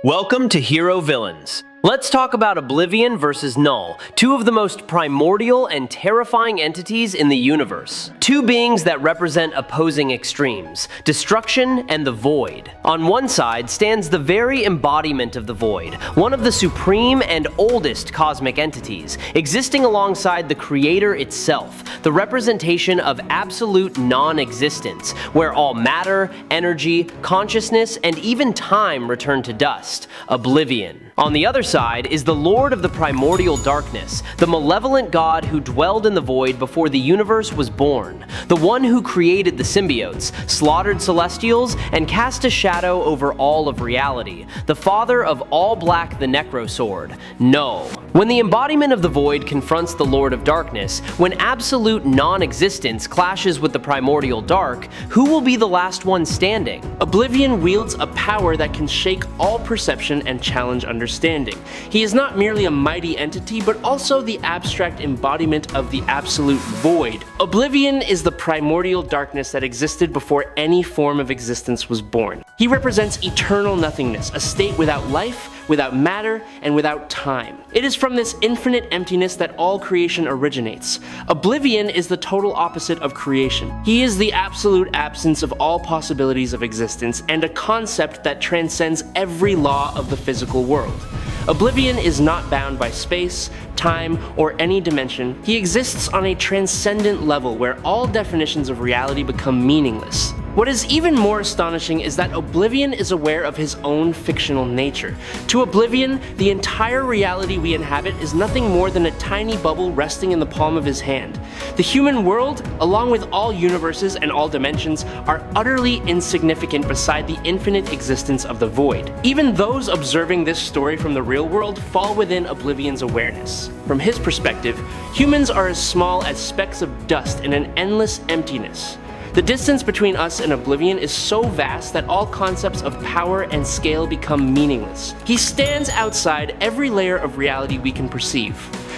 Welcome to Hero Villains. Let's talk about Oblivion versus Null, two of the most primordial and terrifying entities in the universe. Two beings that represent opposing extremes, destruction and the void. On one side stands the very embodiment of the void, one of the supreme and oldest cosmic entities, existing alongside the creator itself, the representation of absolute non-existence, where all matter, energy, consciousness, and even time return to dust, Oblivion. On the other side is the Lord of the Primordial Darkness, the malevolent god who dwelled in the void before the universe was born, the one who created the symbiotes, slaughtered celestials, and cast a shadow over all of reality, the father of All Black the Necrosword, Knull. When the embodiment of the void confronts the Lord of Darkness, when absolute non-existence clashes with the primordial dark, who will be the last one standing? Oblivion wields a power that can shake all perception and challenge understanding. He is not merely a mighty entity, but also the abstract embodiment of the absolute void. Oblivion is the primordial darkness that existed before any form of existence was born. He represents eternal nothingness, a state without life, without matter, and without time. It is from this infinite emptiness that all creation originates. Oblivion is the total opposite of creation. He is the absolute absence of all possibilities of existence, and a concept that transcends every law of the physical world. Oblivion is not bound by space, time, or any dimension. He exists on a transcendent level where all definitions of reality become meaningless. What is even more astonishing is that Oblivion is aware of his own fictional nature. To Oblivion, the entire reality we inhabit is nothing more than a tiny bubble resting in the palm of his hand. The human world, along with all universes and all dimensions, are utterly insignificant beside the infinite existence of the void. Even those observing this story from the real world fall within Oblivion's awareness. From his perspective, humans are as small as specks of dust in an endless emptiness. The distance between us and Oblivion is so vast that all concepts of power and scale become meaningless. He stands outside every layer of reality we can perceive.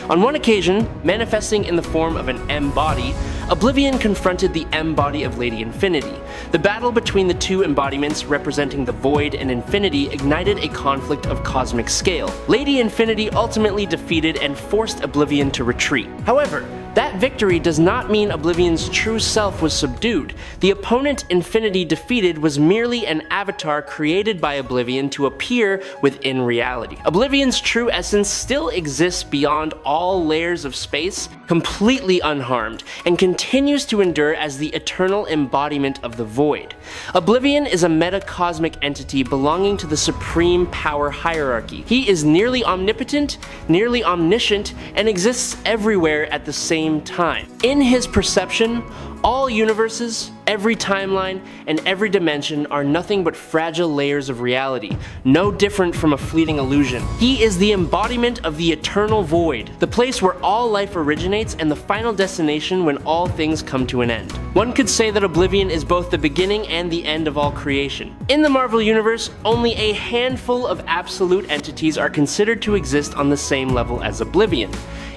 On one occasion, manifesting in the form of an M-body, Oblivion confronted the M-body of Lady Infinity. The battle between the two embodiments representing the Void and Infinity ignited a conflict of cosmic scale. Lady Infinity ultimately defeated and forced Oblivion to retreat. However, that victory does not mean Oblivion's true self was subdued. The opponent Infinity defeated was merely an avatar created by Oblivion to appear within reality. Oblivion's true essence still exists beyond all layers of space, completely unharmed, and continues to endure as the eternal embodiment of the void. Oblivion is a metacosmic entity belonging to the supreme power hierarchy. He is nearly omnipotent, nearly omniscient, and exists everywhere at the same time. In his perception, all universes, every timeline, and every dimension are nothing but fragile layers of reality, no different from a fleeting illusion. He is the embodiment of the eternal void, the place where all life originates and the final destination when all things come to an end. One could say that Oblivion is both the beginning and the end of all creation. In the Marvel Universe, only a handful of absolute entities are considered to exist on the same level as Oblivion.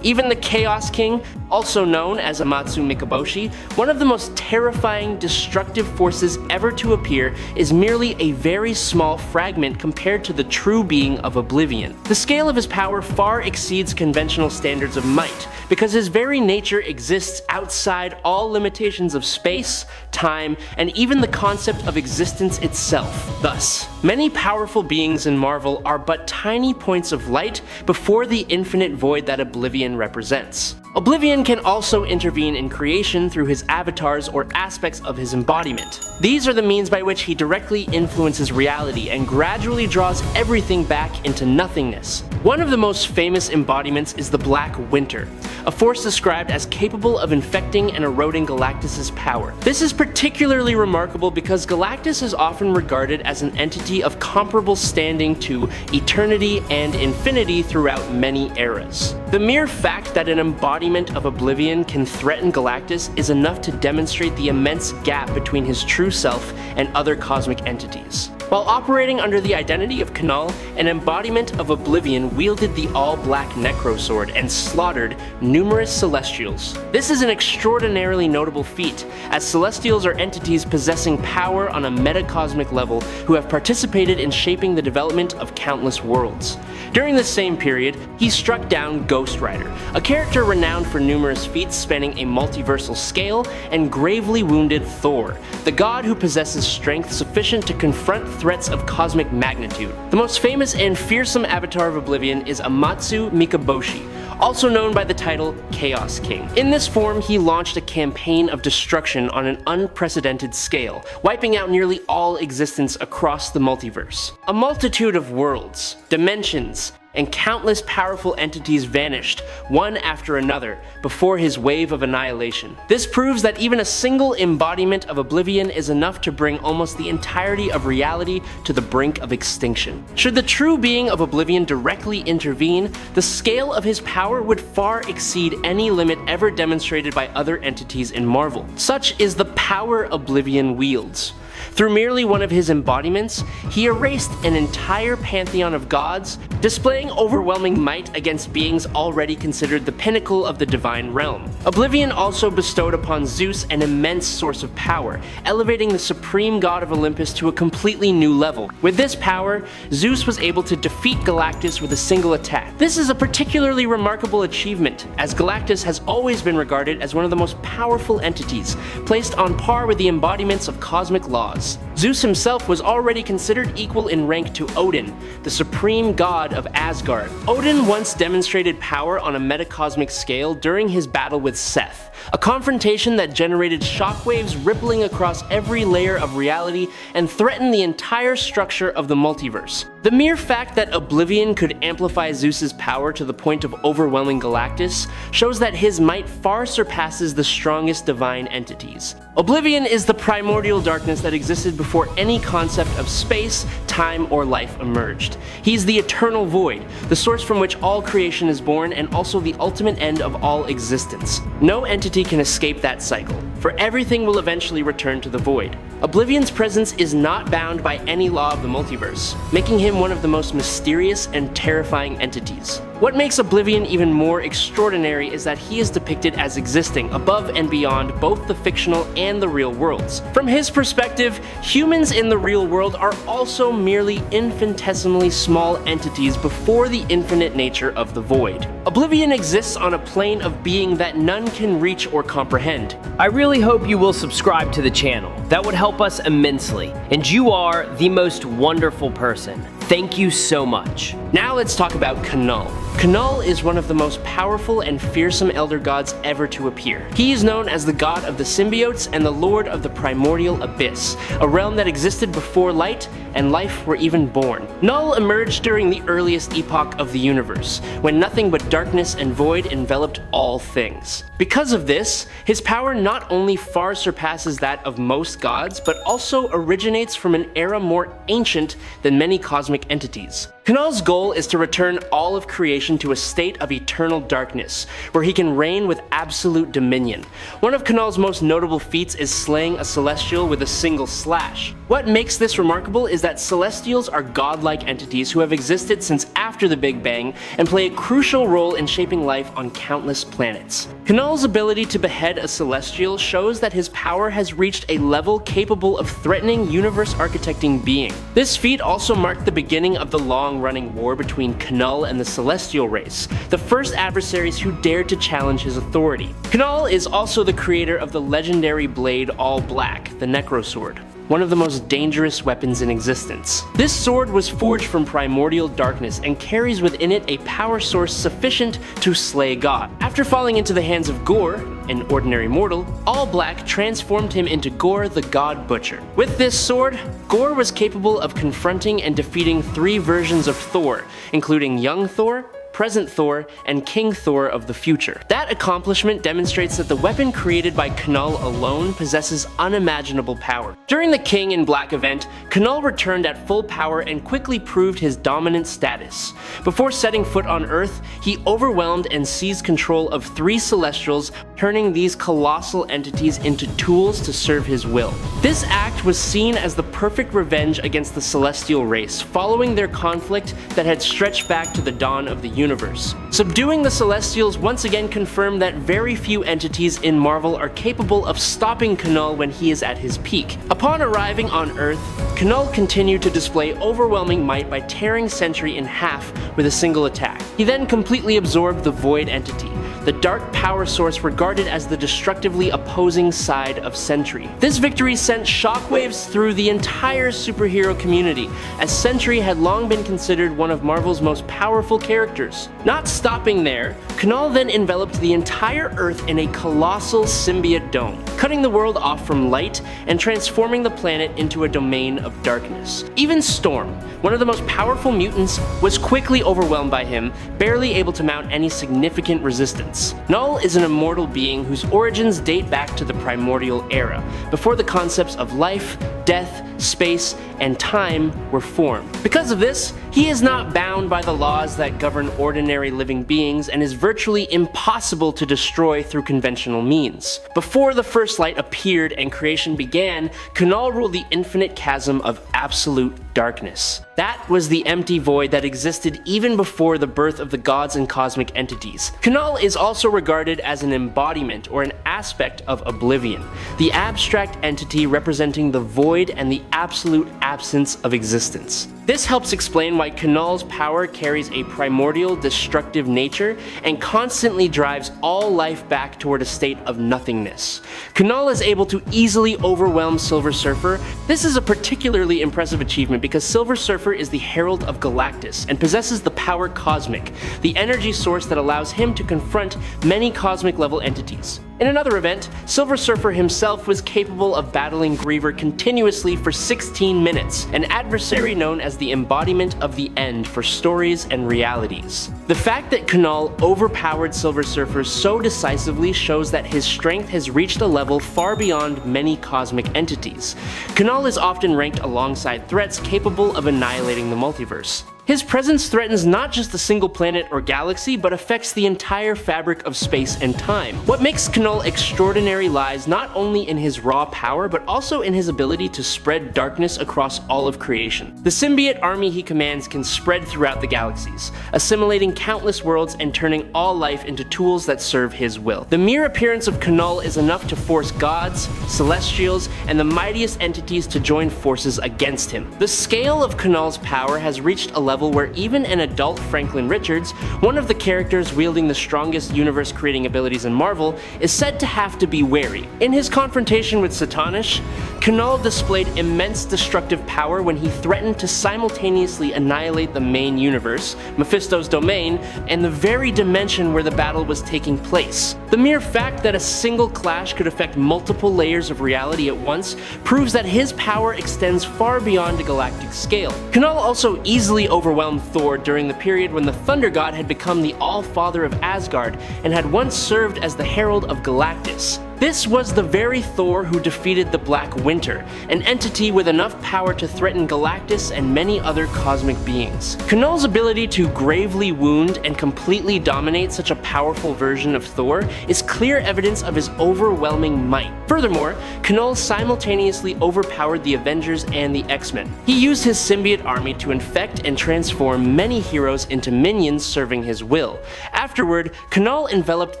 Even the Chaos King, also known as Amatsu Mikaboshi, one of the most terrifying, destructive forces ever to appear, is merely a very small fragment compared to the true being of Oblivion. The scale of his power far exceeds conventional standards of might, because his very nature exists outside all limitations of space, time, and even the concept of existence itself. Thus, many powerful beings in Marvel are but tiny points of light before the infinite void that Oblivion represents. Oblivion can also intervene in creation through his avatars or aspects of his embodiment. These are the means by which he directly influences reality and gradually draws everything back into nothingness. One of the most famous embodiments is the Black Winter, a force described as capable of infecting and eroding Galactus' power. This is particularly remarkable because Galactus is often regarded as an entity of comparable standing to eternity and infinity throughout many eras. The mere fact that an embodiment of Oblivion can threaten Galactus is enough to demonstrate the immense gap between his true self and other cosmic entities. While operating under the identity of Knull, an embodiment of Oblivion Oblivion wielded the all-black Necrosword and slaughtered numerous Celestials. This is an extraordinarily notable feat, as Celestials are entities possessing power on a metacosmic level who have participated in shaping the development of countless worlds. During the same period, he struck down Ghost Rider, a character renowned for numerous feats spanning a multiversal scale, and gravely wounded Thor, the god who possesses strength sufficient to confront threats of cosmic magnitude. The most famous and fearsome avatar of Oblivion is Amatsu Mikaboshi, also known by the title Chaos King. In this form, he launched a campaign of destruction on an unprecedented scale, wiping out nearly all existence across the multiverse. A multitude of worlds, dimensions, and countless powerful entities vanished, one after another, before his wave of annihilation. This proves that even a single embodiment of Oblivion is enough to bring almost the entirety of reality to the brink of extinction. Should the true being of Oblivion directly intervene, the scale of his power would far exceed any limit ever demonstrated by other entities in Marvel. Such is the power Oblivion wields. Through merely one of his embodiments, he erased an entire pantheon of gods, displaying overwhelming might against beings already considered the pinnacle of the divine realm. Oblivion also bestowed upon Zeus an immense source of power, elevating the supreme god of Olympus to a completely new level. With this power, Zeus was able to defeat Galactus with a single attack. This is a particularly remarkable achievement, as Galactus has always been regarded as one of the most powerful entities, placed on par with the embodiments of cosmic laws. Zeus himself was already considered equal in rank to Odin, the supreme god of Asgard. Odin once demonstrated power on a metacosmic scale during his battle with Seth, a confrontation that generated shockwaves rippling across every layer of reality and threatened the entire structure of the multiverse. The mere fact that Oblivion could amplify Zeus's power to the point of overwhelming Galactus shows that his might far surpasses the strongest divine entities. Oblivion is the primordial darkness that existed before any concept of space, time, or life emerged. He's the eternal void, the source from which all creation is born and also the ultimate end of all existence. No entity can escape that cycle, for everything will eventually return to the void. Oblivion's presence is not bound by any law of the multiverse, making him one of the most mysterious and terrifying entities. What makes Oblivion even more extraordinary is that he is depicted as existing above and beyond both the fictional and the real worlds. From his perspective, humans in the real world are also merely infinitesimally small entities before the infinite nature of the void. Oblivion exists on a plane of being that none can reach or comprehend. I really hope you will subscribe to the channel. That would help us immensely. And you are the most wonderful person. Thank you so much. Now let's talk about Knull. Knull is one of the most powerful and fearsome elder gods ever to appear. He is known as the god of the symbiotes and the lord of the primordial abyss, a realm that existed before light and life were even born. Knull emerged during the earliest epoch of the universe, when nothing but darkness and void enveloped all things. Because of this, his power not only far surpasses that of most gods, but also originates from an era more ancient than many cosmic entities. Knull's goal is to return all of creation to a state of eternal darkness, where he can reign with absolute dominion. One of Knull's most notable feats is slaying a celestial with a single slash. What makes this remarkable is that celestials are godlike entities who have existed since after the Big Bang and play a crucial role in shaping life on countless planets. Knull's ability to behead a celestial shows that his power has reached a level capable of threatening universe-architecting being. This feat also marked the beginning of the long-running war between Knull and the Celestial race, the first adversaries who dared to challenge his authority. Knull is also the creator of the legendary blade All Black, the Necrosword, one of the most dangerous weapons in existence. This sword was forged from primordial darkness and carries within it a power source sufficient to slay God. After falling into the hands of Gore, an ordinary mortal, All Black transformed him into Gore the God Butcher. With this sword, Gore was capable of confronting and defeating 3 versions of Thor, including young Thor, present Thor, and King Thor of the future. That accomplishment demonstrates that the weapon created by Knull alone possesses unimaginable power. During the King in Black event, Knull returned at full power and quickly proved his dominant status. Before setting foot on Earth, he overwhelmed and seized control of 3 Celestials, turning these colossal entities into tools to serve his will. This act was seen as the perfect revenge against the celestial race, following their conflict that had stretched back to the dawn of the universe. Subduing the Celestials once again confirmed that very few entities in Marvel are capable of stopping Knull when he is at his peak. Upon arriving on Earth, Knull continued to display overwhelming might by tearing Sentry in half with a single attack. He then completely absorbed the Void entity, the dark power source regarded as the destructively opposing side of Sentry. This victory sent shockwaves through the entire superhero community, as Sentry had long been considered one of Marvel's most powerful characters. Not stopping there, Knull then enveloped the entire Earth in a colossal symbiote dome, cutting the world off from light and transforming the planet into a domain of darkness. Even Storm, one of the most powerful mutants, was quickly overwhelmed by him, barely able to mount any significant resistance. Knull is an immortal being whose origins date back to the primordial era, before the concepts of life, death, space, and time were formed. Because of this, he is not bound by the laws that govern ordinary living beings and is virtually impossible to destroy through conventional means. Before the First Light appeared and creation began, Knull ruled the infinite chasm of absolute darkness. That was the empty void that existed even before the birth of the gods and cosmic entities. Knull is also regarded as an embodiment or an aspect of Oblivion, the abstract entity representing the void and the absolute absence of existence. This helps explain why Knull's power carries a primordial, destructive nature and constantly drives all life back toward a state of nothingness. Knull is able to easily overwhelm Silver Surfer. This is a particularly impressive achievement because Silver Surfer is the Herald of Galactus and possesses the power cosmic, the energy source that allows him to confront many cosmic level entities. In another event, Silver Surfer himself was capable of battling Griever continuously for 16 minutes, an adversary known as the embodiment of the end for stories and realities. The fact that Knull overpowered Silver Surfer so decisively shows that his strength has reached a level far beyond many cosmic entities. Knull is often ranked alongside threats capable of annihilating the multiverse. His presence threatens not just a single planet or galaxy, but affects the entire fabric of space and time. What makes Knull extraordinary lies not only in his raw power, but also in his ability to spread darkness across all of creation. The symbiote army he commands can spread throughout the galaxies, assimilating countless worlds and turning all life into tools that serve his will. The mere appearance of Knull is enough to force gods, celestials, and the mightiest entities to join forces against him. The scale of Knull's power has reached a level where even an adult Franklin Richards, one of the characters wielding the strongest universe-creating abilities in Marvel, is said to have to be wary. In his confrontation with Satanish, Knull displayed immense destructive power when he threatened to simultaneously annihilate the main universe, Mephisto's domain, and the very dimension where the battle was taking place. The mere fact that a single clash could affect multiple layers of reality at once proves that his power extends far beyond a galactic scale. Knull also easily overwhelmed Thor during the period when the Thunder God had become the All-Father of Asgard and had once served as the Herald of Galactus. This was the very Thor who defeated the Black Winter, an entity with enough power to threaten Galactus and many other cosmic beings. Knull's ability to gravely wound and completely dominate such a powerful version of Thor is clear evidence of his overwhelming might. Furthermore, Knull simultaneously overpowered the Avengers and the X-Men. He used his symbiote army to infect and transform many heroes into minions serving his will. Afterward, Knull enveloped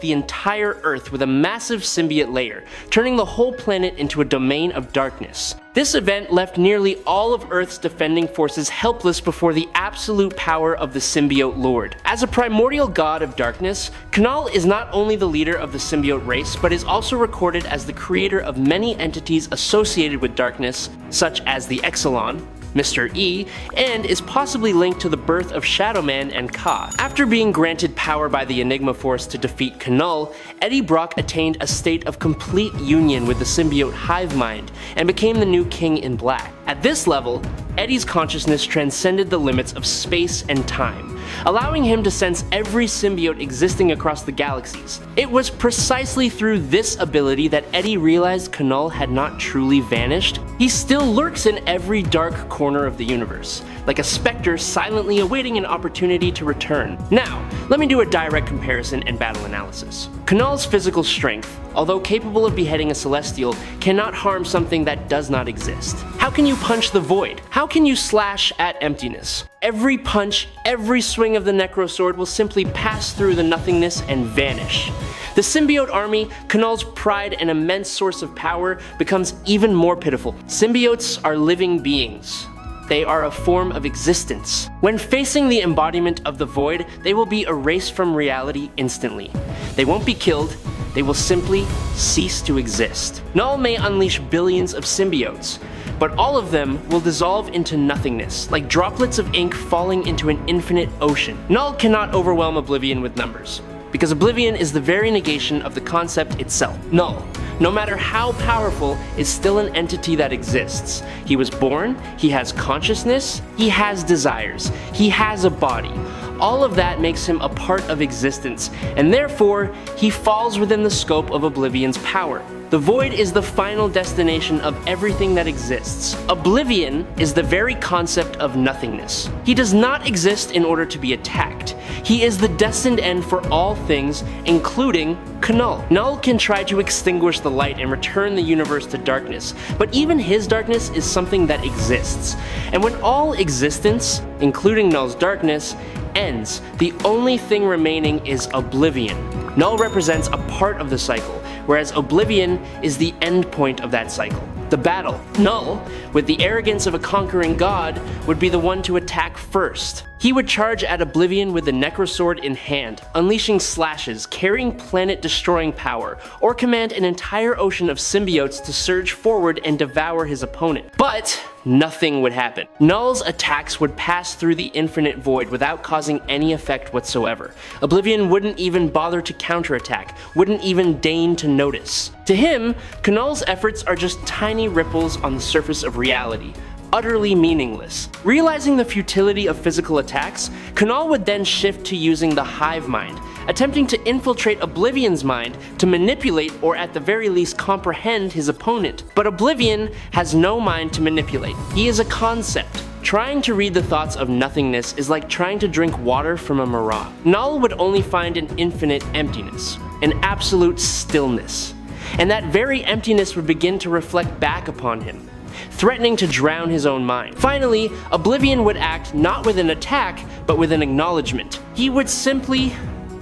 the entire Earth with a massive symbiote layer, turning the whole planet into a domain of darkness. This event left nearly all of Earth's defending forces helpless before the absolute power of the symbiote lord. As a primordial god of darkness, Knull is not only the leader of the symbiote race, but is also recorded as the creator of many entities associated with darkness, such as the Exelon, Mr. E, and is possibly linked to the birth of Shadow Man and Ka. After being granted power by the Enigma Force to defeat Knull, Eddie Brock attained a state of complete union with the symbiote Hive Mind and became the new King in Black. At this level, Eddie's consciousness transcended the limits of space and time, allowing him to sense every symbiote existing across the galaxies. It was precisely through this ability that Eddie realized Knull had not truly vanished. He still lurks in every dark corner of the universe, like a specter silently awaiting an opportunity to return. Now, let me do a direct comparison and battle analysis. Knull's physical strength, although capable of beheading a Celestial, cannot harm something that does not exist. How can you punch the void? How can you slash at emptiness? Every punch, every swing of the Necrosword will simply pass through the nothingness and vanish. The symbiote army, Knull's pride and immense source of power, becomes even more pitiful. Symbiotes are living beings. They are a form of existence. When facing the embodiment of the void, they will be erased from reality instantly. They won't be killed, they will simply cease to exist. Knull may unleash billions of symbiotes, but all of them will dissolve into nothingness, like droplets of ink falling into an infinite ocean. Knull cannot overwhelm Oblivion with numbers, because Oblivion is the very negation of the concept itself. Knull, no matter how powerful, is still an entity that exists. He was born, he has consciousness, he has desires, he has a body. All of that makes him a part of existence, and therefore, he falls within the scope of Oblivion's power. The void is the final destination of everything that exists. Oblivion is the very concept of nothingness. He does not exist in order to be attacked. He is the destined end for all things, including Knull. Knull can try to extinguish the light and return the universe to darkness, but even his darkness is something that exists. And when all existence, including Knull's darkness, ends, the only thing remaining is Oblivion. Knull represents a part of the cycle, whereas Oblivion is the end point of that cycle. The battle. Knull, with the arrogance of a conquering god, would be the one to attack first. He would charge at Oblivion with the Necrosword in hand, unleashing slashes, carrying planet-destroying power, or command an entire ocean of symbiotes to surge forward and devour his opponent. But nothing would happen. Knull's attacks would pass through the infinite void without causing any effect whatsoever. Oblivion wouldn't even bother to counterattack, wouldn't even deign to notice. To him, Knull's efforts are just tiny ripples on the surface of reality, utterly meaningless. Realizing the futility of physical attacks, Knull would then shift to using the hive mind, attempting to infiltrate Oblivion's mind to manipulate or at the very least comprehend his opponent. But Oblivion has no mind to manipulate. He is a concept. Trying to read the thoughts of nothingness is like trying to drink water from a mirage. Knull would only find an infinite emptiness, an absolute stillness. And that very emptiness would begin to reflect back upon him, threatening to drown his own mind. Finally, Oblivion would act not with an attack, but with an acknowledgement. He would simply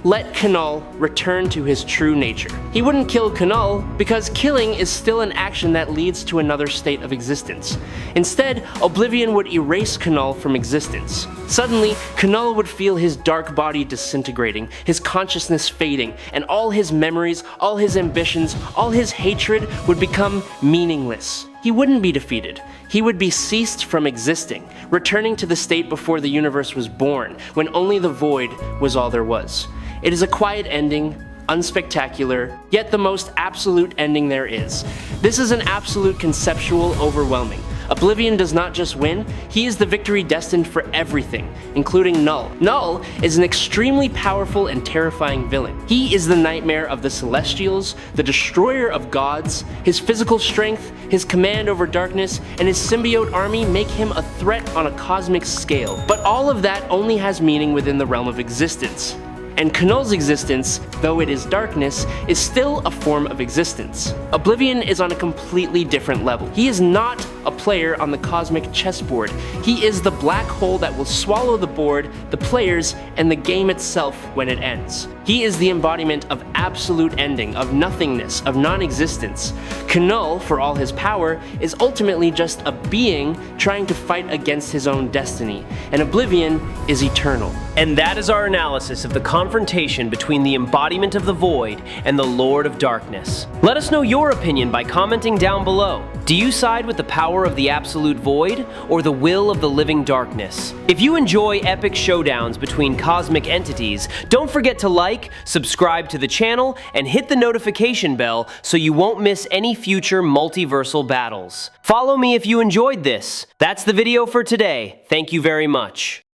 let Knull return to his true nature. He wouldn't kill Knull because killing is still an action that leads to another state of existence. Instead, Oblivion would erase Knull from existence. Suddenly, Knull would feel his dark body disintegrating, his consciousness fading, and all his memories, all his ambitions, all his hatred would become meaningless. He wouldn't be defeated. He would be ceased from existing, returning to the state before the universe was born, when only the void was all there was. It is a quiet ending, unspectacular, yet the most absolute ending there is. This is an absolute conceptual overwhelming. Oblivion does not just win, he is the victory destined for everything, including Knull. Knull is an extremely powerful and terrifying villain. He is the nightmare of the Celestials, the destroyer of gods. His physical strength, his command over darkness, and his symbiote army make him a threat on a cosmic scale. But all of that only has meaning within the realm of existence. And Knull's existence, though it is darkness, is still a form of existence. Oblivion is on a completely different level. He is not a player on the cosmic chessboard. He is the black hole that will swallow the board, the players, and the game itself when it ends. He is the embodiment of absolute ending, of nothingness, of non-existence. Knull, for all his power, is ultimately just a being trying to fight against his own destiny, and Oblivion is eternal. And that is our analysis of the confrontation between the embodiment of the void and the Lord of Darkness. Let us know your opinion by commenting down below. Do you side with the power of the absolute void or the will of the living darkness? If you enjoy epic showdowns between cosmic entities, don't forget to like, subscribe to the channel, and hit the notification bell so you won't miss any future multiversal battles. Follow me if you enjoyed this. That's the video for today. Thank you very much.